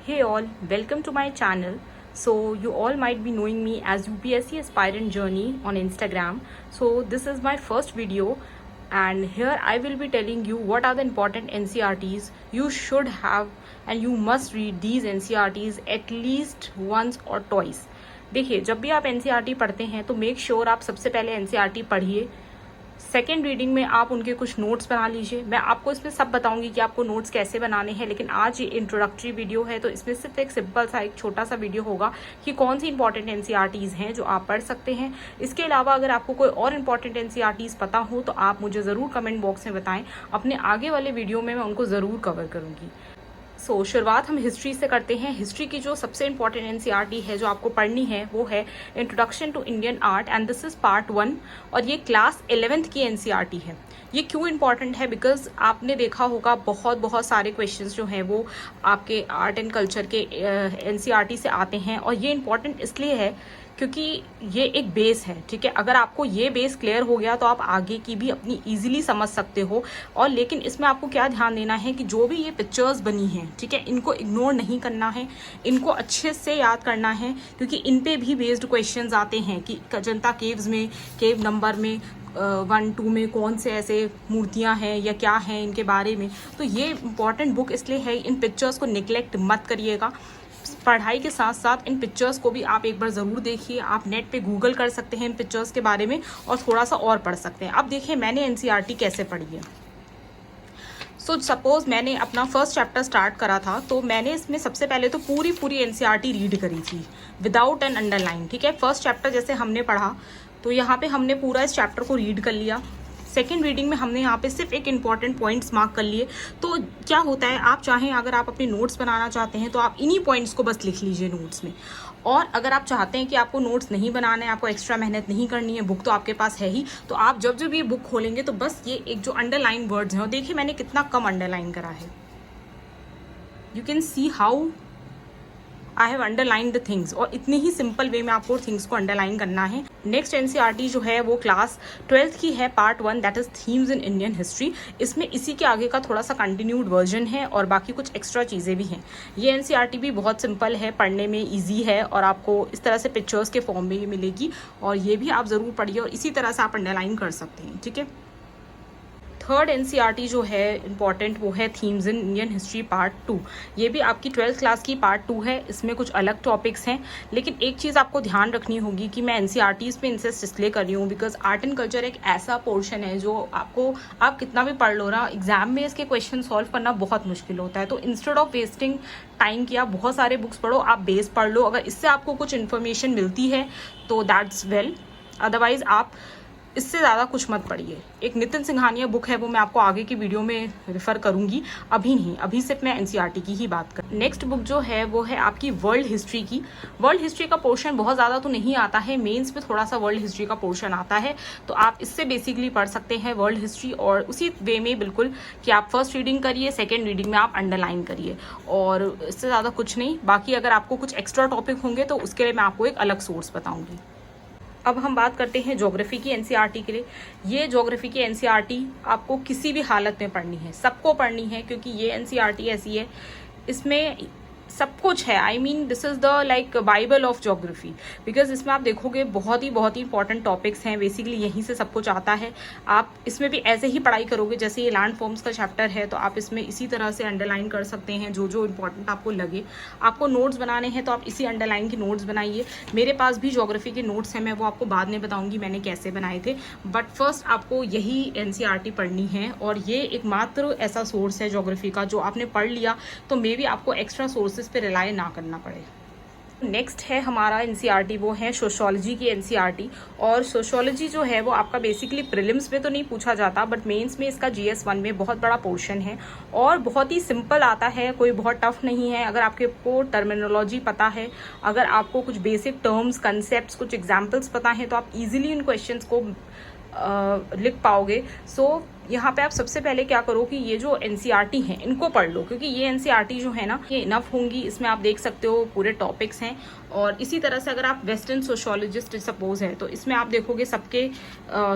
Hey all, welcome to my channel. So you all might be knowing me as UPSC Aspirant Journey on Instagram. So this is my first video and here I will be telling you what are the important NCERTs you should have and you must read these NCERTs at least once or twice. देखिए, जब भी आप NCERT पढ़ते हैं तो make sure आप सबसे पहले NCERT पढ़िए। सेकेंड रीडिंग में आप उनके कुछ नोट्स बना लीजिए। मैं आपको इसमें सब बताऊंगी कि आपको नोट्स कैसे बनाने हैं, लेकिन आज ये इंट्रोडक्टरी वीडियो है तो इसमें सिर्फ एक सिंपल सा एक छोटा सा वीडियो होगा कि कौन सी इंपॉर्टेंट एनसीईआरटीज हैं जो आप पढ़ सकते हैं। इसके अलावा अगर आपको कोई और इंपॉर्टेंट एनसीईआरटीज पता हो तो आप मुझे ज़रूर कमेंट बॉक्स में बताएं। अपने आगे वाले वीडियो में मैं उनको ज़रूर कवर करूँगी। शुरुआत हम हिस्ट्री से करते हैं। हिस्ट्री की जो सबसे इंपॉर्टेंट एनसीईआरटी है जो आपको पढ़नी है वो है introduction to Indian art and this is part 1 और ये क्लास 11th की एनसीईआरटी है। ये क्यों इंपॉर्टेंट है? बिकॉज आपने देखा होगा बहुत सारे क्वेश्चंस जो हैं वो आपके आर्ट एंड कल्चर के एनसीईआरटी से आते हैं और ये इंपॉर्टेंट इसलिए है क्योंकि ये एक बेस है। ठीक है, अगर आपको ये बेस क्लियर हो गया तो आप आगे की भी अपनी इजीली समझ सकते हो। और लेकिन इसमें आपको क्या ध्यान देना है कि जो भी ये पिक्चर्स बनी हैं, ठीक है, इनको इग्नोर नहीं करना है, इनको अच्छे से याद करना है क्योंकि इन पे भी बेस्ड क्वेश्चंस आते हैं कि अजंता केव्स में केव नंबर में 1, 2 में कौन से ऐसे मूर्तियां हैं या क्या हैं इनके बारे में। तो ये इंपॉर्टेंट बुक इसलिए है, इन पिक्चर्स को निगलेक्ट मत करिएगा। पढ़ाई के साथ साथ इन पिक्चर्स को भी आप एक बार ज़रूर देखिए। आप नेट पे गूगल कर सकते हैं इन पिक्चर्स के बारे में और थोड़ा सा और पढ़ सकते हैं। अब देखिए मैंने एनसीईआरटी कैसे पढ़ी है। सपोज मैंने अपना फर्स्ट चैप्टर स्टार्ट करा था तो मैंने इसमें सबसे पहले तो पूरी एनसीईआरटी रीड करी थी विदाउट एन अंडरलाइन। ठीक है, फर्स्ट चैप्टर जैसे हमने पढ़ा तो यहाँ पे हमने पूरा इस चैप्टर को रीड कर लिया। सेकेंड रीडिंग में हमने यहाँ पे सिर्फ एक इंपॉर्टेंट पॉइंट्स मार्क कर लिए। तो क्या होता है, आप चाहें अगर आप अपने नोट्स बनाना चाहते हैं तो आप इन्हीं पॉइंट्स को बस लिख लीजिए नोट्स में। और अगर आप चाहते हैं कि आपको नोट्स नहीं बनाना है, आपको एक्स्ट्रा मेहनत नहीं करनी है, बुक तो आपके पास है ही, तो आप जब जब ये बुक खोलेंगे तो बस ये एक जो अंडरलाइन वर्ड्स हैं, और देखिए मैंने कितना कम अंडरलाइन करा है। You can see how I have underline the things, और इतने ही सिंपल वे में आपको थिंग्स को अंडरलाइन करना है। नेक्स्ट एनसीईआरटी जो है वो क्लास 12th की है, part 1, that is themes in Indian history. इसमें इसी के आगे का थोड़ा सा कंटिन्यूड वर्जन है और बाकी कुछ एक्स्ट्रा चीज़ें भी हैं। ये एनसीईआरटी भी बहुत सिंपल है, पढ़ने में ईजी है और आपको इस तरह से पिक्चर्स के फॉर्म में ही मिलेगी और ये भी आप ज़रूर पढ़िए और इसी तरह से आप अंडरलाइन कर सकते हैं। ठीक है, थर्ड एनसीईआरटी जो है इंपॉर्टेंट वो है themes in Indian history part 2। ये भी आपकी 12th क्लास की पार्ट 2 है। इसमें कुछ अलग टॉपिक्स हैं, लेकिन एक चीज़ आपको ध्यान रखनी होगी कि मैं एनसीईआरटीज़ पे इंसिस्ट इसलिए कर रही हूँ बिकॉज आर्ट एंड कल्चर एक ऐसा पोर्शन है जो आपको, आप कितना भी पढ़ लो ना, एग्जाम में इसके क्वेश्चन सॉल्व करना बहुत मुश्किल होता है। तो इंस्टेड ऑफ वेस्टिंग टाइम की आप बहुत सारे बुक्स पढ़ो, आप बेस पढ़ लो। अगर इससे आपको कुछ इन्फॉर्मेशन मिलती है तो दैट्स वेल, अदरवाइज आप इससे ज़्यादा कुछ मत पढ़िए। एक नितिन सिंघानिया बुक है, वो मैं आपको आगे की वीडियो में रेफर करूंगी, अभी नहीं, अभी सिर्फ मैं एनसीईआरटी की ही बात कर। नेक्स्ट बुक जो है वो है आपकी वर्ल्ड हिस्ट्री की। वर्ल्ड हिस्ट्री का पोर्शन बहुत ज़्यादा तो नहीं आता है, मेंस में थोड़ा सा वर्ल्ड हिस्ट्री का पोर्शन आता है, तो आप इससे बेसिकली पढ़ सकते हैं वर्ल्ड हिस्ट्री। और उसी वे में बिल्कुल कि आप फर्स्ट रीडिंग करिए, सेकेंड रीडिंग में आप अंडरलाइन करिए और इससे ज़्यादा कुछ नहीं। बाकी अगर आपको कुछ एक्स्ट्रा टॉपिक होंगे तो उसके लिए मैं आपको एक अलग सोर्स बताऊँगी। अब हम बात करते हैं ज्योग्राफी की एनसीईआरटी के लिए। ये ज्योग्राफी की एनसीईआरटी आपको किसी भी हालत में पढ़नी है, सबको पढ़नी है, क्योंकि ये एनसीईआरटी ऐसी है, इसमें सब कुछ है। I mean this is the like Bible of geography, because इसमें आप देखोगे बहुत ही इंपॉर्टेंट टॉपिक्स हैं। बेसिकली यहीं से सब कुछ आता है। आप इसमें भी ऐसे ही पढ़ाई करोगे, जैसे ये लैंड फॉर्म्स का चैप्टर है तो आप इसमें इसी तरह से अंडरलाइन कर सकते हैं जो जो इंपॉर्टेंट आपको लगे। आपको नोट्स बनाने हैं तो आप इसी अंडरलाइन के नोट्स बनाइए। मेरे पास भी ज्योग्राफी के नोट्स हैं, मैं वो आपको बाद में बताऊँगी मैंने कैसे बनाए थे, बट फर्स्ट आपको यही एनसीईआरटी पढ़नी है। और ये एकमात्र ऐसा सोर्स है ज्योग्राफी का जो आपने पढ़ लिया तो मे बी आपको एक्स्ट्रा सोर्सेज पे रिलाय ना करना पड़े। नेक्स्ट है हमारा एनसीईआरटी, वो है सोशियोलॉजी की एनसीईआरटी। और सोशियोलॉजी जो है वो आपका बेसिकली प्रीलिम्स में तो नहीं पूछा जाता, बट मेंस में इसका GS1 में बहुत बड़ा पोर्शन है और बहुत ही सिंपल आता है, कोई बहुत टफ नहीं है। अगर आपको टर्मिनोलॉजी पता है, अगर आपको कुछ बेसिक टर्म्स, कंसेप्ट, कुछ एग्जाम्पल्स पता है तो आप इजीली इन क्वेश्चंस को लिख पाओगे। सो यहाँ पे आप सबसे पहले क्या करो कि ये जो एनसीईआरटी हैं इनको पढ़ लो, क्योंकि ये एनसीईआरटी जो है ना ये इनफ होंगी। इसमें आप देख सकते हो पूरे टॉपिक्स हैं। और इसी तरह से अगर आप वेस्टर्न सोशोलॉजिस्ट सपोज है तो इसमें आप देखोगे सबके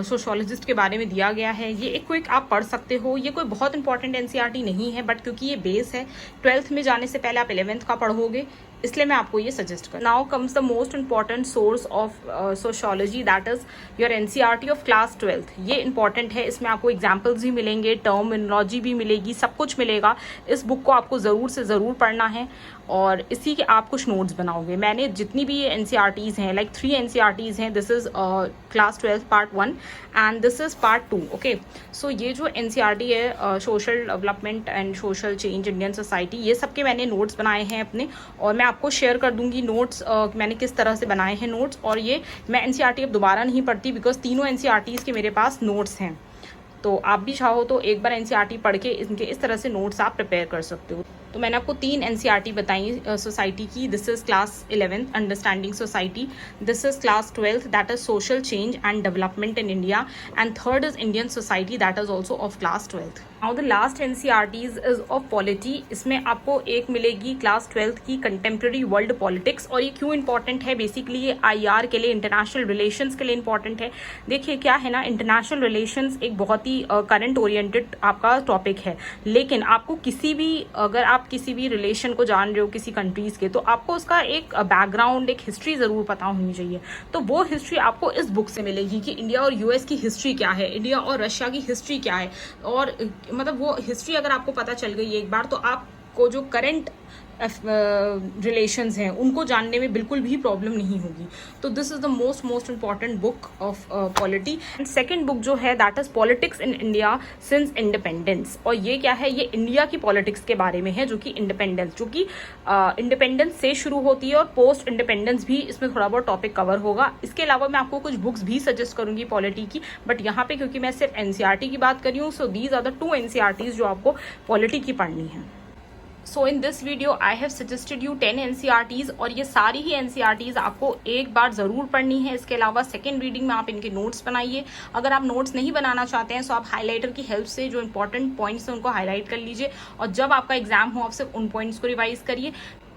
सोशोलॉजिस्ट के बारे में दिया गया है। ये एक क्विक आप पढ़ सकते हो। ये कोई बहुत इंपॉर्टेंट एनसीईआरटी नहीं है, बट क्योंकि ये बेस है, 12th में जाने से पहले आप 11th का पढ़ोगे, इसलिए मैं आपको ये सजेस्ट कर। Now comes the most important source of sociology, that is your NCERT of class 12th। ये इंपॉर्टेंट है, इसमें आपको एग्जाम्पल्स भी मिलेंगे, टर्मिनोलॉजी भी मिलेगी, सब कुछ मिलेगा। इस बुक को आपको ज़रूर से ज़रूर पढ़ना है और इसी के आप कुछ नोट्स बनाओगे। मैंने जितनी भी ये एनसीईआरटीज़ हैं, लाइक 3 एनसीईआरटीज़ हैं, this is class 12 part 1 and this is part 2। Okay, so ये जो एनसीईआरटी है social development and social change Indian society, ये सब के मैंने नोट्स बनाए हैं अपने, और मैं आपको शेयर कर दूंगी नोट्स मैंने किस तरह से बनाए हैं नोट्स। और ये मैं एनसीईआरटी अब दोबारा नहीं पढ़ती, बिकॉज तीनों एनसीईआरटीज़ के मेरे पास नोट्स हैं। तो आप भी चाहो तो एक बार एनसीईआरटी पढ़ के इनके इस तरह से नोट्स आप प्रिपेयर कर सकते हो। तो मैंने आपको 3 एनसीईआरटी बताई सोसाइटी की। This is class 11th understanding society, this is class 12th that is social change and development in India, and third is Indian society that is also of class 12th। Now the last NCERTs is of polity. इसमें आपको एक मिलेगी class 12th की contemporary world politics. और ये क्यों important है, basically ये IR के लिए, इंटरनेशनल रिलेशंस के लिए इंपॉर्टेंट है। देखिए क्या है ना, इंटरनेशनल रिलेशंस एक बहुत ही करंट ओरिएंटेड आपका टॉपिक है, लेकिन आपको किसी भी, अगर आप किसी भी रिलेशन को जान रहे हो किसी कंट्रीज के, तो आपको उसका एक बैकग्राउंड, एक हिस्ट्री जरूर पता होनी चाहिए। तो वो हिस्ट्री आपको इस बुक से मिलेगी कि इंडिया और US की हिस्ट्री क्या है, इंडिया और रशिया की हिस्ट्री क्या है। और मतलब वो हिस्ट्री अगर आपको पता चल गई एक बार, तो आपको जो करंट रिलेशंस हैं उनको जानने में बिल्कुल भी प्रॉब्लम नहीं होगी। तो this is the most important book of polity. And second book जो है that is politics in India since independence. और ये क्या है, ये इंडिया की पॉलिटिक्स के बारे में है, जो कि इंडिपेंडेंस, जो कि इंडिपेंडेंस से शुरू होती है, और पोस्ट इंडिपेंडेंस भी इसमें थोड़ा बहुत टॉपिक कवर होगा। इसके अलावा मैं आपको कुछ बुक्स भी सजेस्ट करूंगी पॉलिटी की, बट यहाँ पे क्योंकि मैं सिर्फ एनसीईआरटी की बात कर रही हूँ, so these are the 2 NCERTs जो आपको पॉलिटी की पढ़नी है। So in this video I have suggested you 10 NCERTs, और ये सारी ही एनसीईआरटीज आपको एक बार जरूर पढ़नी है। इसके अलावा सेकेंड रीडिंग में आप इनके नोट्स बनाइए। अगर आप नोट्स नहीं बनाना चाहते हैं, तो आप हाईलाइटर की हेल्प से जो इंपॉर्टेंट पॉइंट्स हैं उनको हाईलाइट कर लीजिए, और जब आपका एग्जाम हो आप सिर्फ उन पॉइंट्स को रिवाइज करिए।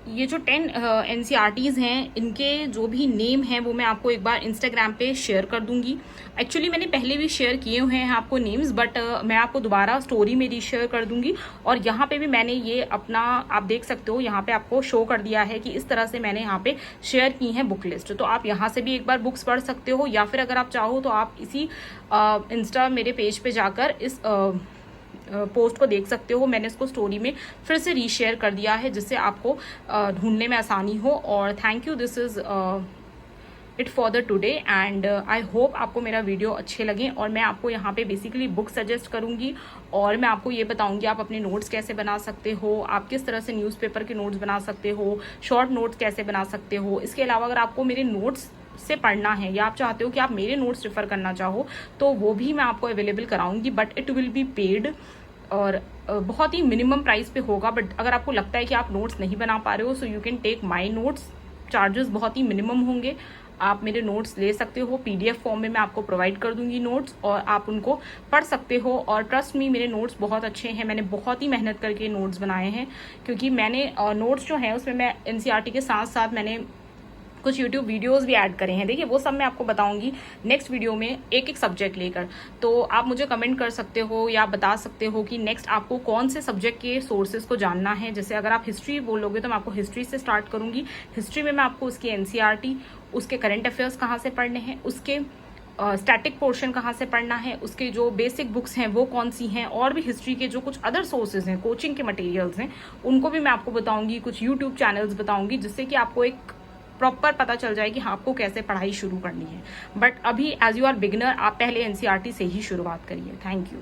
ये जो 10 एनसीईआरटीज़ हैं, इनके जो भी नेम हैं वो मैं आपको एक बार इंस्टाग्राम पे शेयर कर दूंगी। एक्चुअली मैंने पहले भी शेयर किए हुए हैं आपको नेम्स, बट मैं आपको दोबारा स्टोरी में शेयर कर दूंगी। और यहाँ पे भी मैंने ये अपना, आप देख सकते हो यहाँ पे आपको शो कर दिया है कि इस तरह से मैंने यहाँ पे शेयर की है बुक लिस्ट। तो आप यहाँ से भी एक बार बुक्स पढ़ सकते हो, या फिर अगर आप चाहो तो आप इसी इंस्टा मेरे पेज पे जाकर इस पोस्ट को देख सकते हो। मैंने इसको स्टोरी में फिर से रीशेयर कर दिया है, जिससे आपको ढूंढने में आसानी हो। और thank you, this is it for the today, and I hope आपको मेरा वीडियो अच्छे लगे। और मैं आपको यहाँ पे बेसिकली बुक सजेस्ट करूँगी, और मैं आपको ये बताऊँगी आप अपने नोट्स कैसे बना सकते हो, आप किस तरह से न्यूज़पेपर के नोट्स बना सकते हो, शॉर्ट नोट्स कैसे बना सकते हो। इसके अलावा अगर आपको मेरे नोट्स से पढ़ना है, या आप चाहते हो कि आप मेरे नोट्स रेफर करना चाहो, तो वो भी मैं आपको अवेलेबल कराऊंगी, but it will be paid, और बहुत ही मिनिमम प्राइस पे होगा। बट अगर आपको लगता है कि आप नोट्स नहीं बना पा रहे हो, so you can take my notes, charges बहुत ही मिनिमम होंगे, आप मेरे नोट्स ले सकते हो। PDF फॉर्म में मैं आपको प्रोवाइड कर दूंगी नोट्स, और आप उनको पढ़ सकते हो। और ट्रस्ट मी, मेरे नोट्स बहुत अच्छे हैं, मैंने बहुत ही मेहनत करके नोट्स बनाए हैं, क्योंकि मैंने नोट्स जो हैं उसमें मैं एनसीईआरटी के साथ साथ मैंने कुछ YouTube वीडियोस भी ऐड करे हैं। देखिए वो सब मैं आपको बताऊंगी नेक्स्ट वीडियो में, एक एक सब्जेक्ट लेकर। तो आप मुझे कमेंट कर सकते हो, या बता सकते हो कि नेक्स्ट आपको कौन से सब्जेक्ट के सोर्सेज को जानना है। जैसे अगर आप हिस्ट्री बोलोगे तो मैं आपको हिस्ट्री से स्टार्ट करूंगी। हिस्ट्री में मैं आपको उसकी एनसीईआरटी, उसके करंट अफेयर्स कहाँ से पढ़ने हैं, उसके स्टैटिक पोर्शन कहाँ से पढ़ना है, उसके जो बेसिक बुक्स हैं वो कौन सी हैं, और भी हिस्ट्री के जो कुछ अदर सोर्सेज हैं, कोचिंग के मटेरियल्स हैं, उनको भी मैं आपको बताऊंगी। कुछ यूट्यूब चैनल्स बताऊंगी, जिससे कि आपको एक प्रॉपर पता चल जाए कि हाँ आपको कैसे पढ़ाई शुरू करनी है। बट अभी एज यू आर बिगिनर, आप पहले एनसीईआरटी से ही शुरुआत करिए। Thank you.